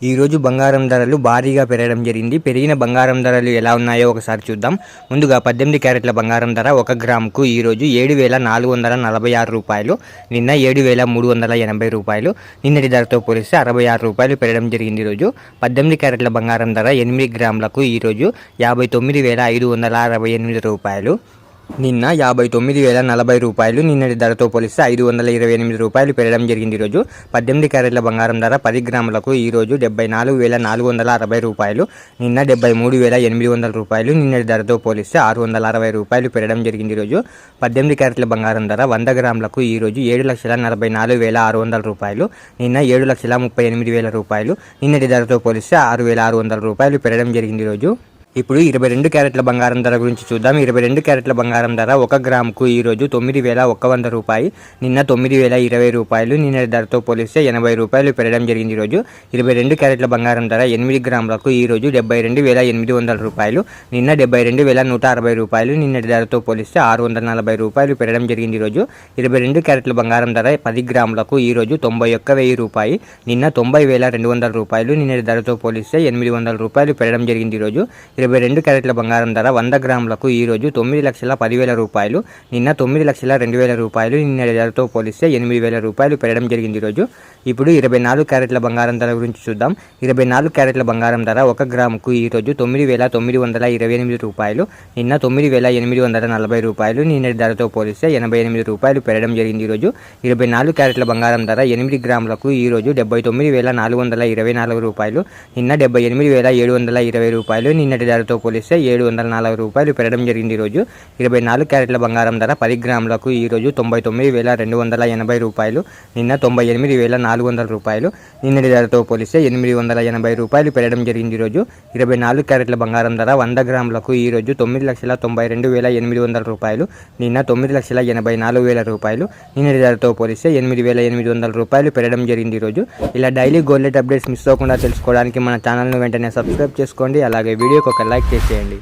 ఈరోజు బంగారం ధరలు భారీగా పెరగడం జరిగింది. పెరిగిన బంగారం ధరలు ఎలా ఉన్నాయో ఒకసారి చూద్దాం. ముందుగా 18 క్యారెట్ల బంగారం ధర 1 గ్రాముకు ఈరోజు 7,446 రూపాయలు, నిన్న 7,380 రూపాయలు. నిన్నటి ధరతో పోలిస్తే 66 రూపాయలు పెరగడం జరిగింది. ఈరోజు 18 క్యారెట్ల బంగారం ధర 8 గ్రాములకు ఈరోజు 59,568 రూపాయలు, నిన్న 59,040 రూపాయలు. నిన్నటి ధరతో పోలిస్తే 528 రూపాయలు పెరగడం జరిగింది. ఈరోజు 18 క్యారెట్ల బంగారం ధర 10 గ్రాములకు ఈరోజు 74,460 రూపాయలు, నిన్న 73,800 రూపాయలు. నిన్నటి ధరతో పోలిస్తే 660 రూపాయలు పెరగడం జరిగింది. ఈరోజు 18 క్యారెట్ల బంగారం ధర 100 గ్రాములకు ఈరోజు 7,44,600 రూపాయలు, నిన్న 7,38,000 రూపాయలు. నిన్నటి ధరతో పోలిస్తే 6,600 రూపాయలు పెరగడం జరిగింది. ఈరోజు ఇప్పుడు 22 క్యారెట్ల బంగారం ధర గురించి చూద్దాం. 22 క్యారెట్ల బంగారం ధర 1 గ్రాముకు ఈరోజు 9,100 రూపాయలు, నిన్న 9,020 రూపాయలు. నిన్నటి ధరతో పోలిస్తే 80 రూపాయలు పెరగడం జరిగింది. ఈరోజు 22 క్యారెట్ల బంగారం ధర 8 గ్రాములకు ఈరోజు 72,800 రూపాయలు, నిన్న 72,160 రూపాయలు. నిన్నటి ధరతో పోలిస్తే 640 రూపాయలు పెరగడం జరిగింది. ఈరోజు 22 క్యారెట్ల బంగారం ధర 10 గ్రాములకు ఈరోజు 91,000 రూపాయలు, నిన్న 90,200 రూపాయలు. నిన్నటి ధరతో పోలిస్తే 800 రూపాయలు పెరగడం జరిగింది. ఈరోజు 22 క్యారెట్ల బంగారం ధర 100 గ్రాములకు ఈరోజు 9,10,000 రూపాయలు, నిన్న 9,02,000 రూపాయలు. నిన్నటి ధరతో పోలిస్తే 8,000 రూపాయలు పెరగడం జరిగింది. ఈరోజు ఇప్పుడు 24 క్యారెట్ల బంగారం ధర గురించి చూద్దాం. 24 క్యారెట్ల బంగారం ధర 1 గ్రాముకు ఈరోజు 9,928 రూపాయలు, నిన్న 9,840 రూపాయలు. నిన్నటి ధరతో పోలిస్తే 88 రూపాయలు పెరగడం జరిగింది. ఈరోజు 24 క్యారెట్ల బంగారం ధర 8 గ్రాములకు ఈరోజు 79,424 రూపాయలు, నిన్న 78,720 రూపాయలు. నిన్నటి ధరతో పోలిస్తే 704 రూపాయలు పెరగడం జరిగింది. ఈరోజు 24 క్యారెట్ల బంగారం ధర 10 గ్రాములకు ఈరోజు 99,280 రూపాయలు, నిన్న 98,400 రూపాయలు. నిన్నటి ధరతో పోలిస్తే 880 రూపాయలు పెరగడం జరిగింది. ఈరోజు 24 క్యారెట్ల బంగారం ధర 100 గ్రాములకు ఈరోజు 9,92,800 రూపాయలు, నిన్న 9,84,000 రూపాయలు. నిన్నటి ధరతో పోలిస్తే 8,800 రూపాయలు పెరగడం జరిగింది. ఈరోజు ఇలా daily gold rate updates miss అవ్వకుండా తెలుసుకోవడానికి మన ఛానల్ను వెంటనే సబ్స్క్రైబ్ చేసుకోండి. అలాగే వీడియోకి ఒక లైక్ చేసేయండి.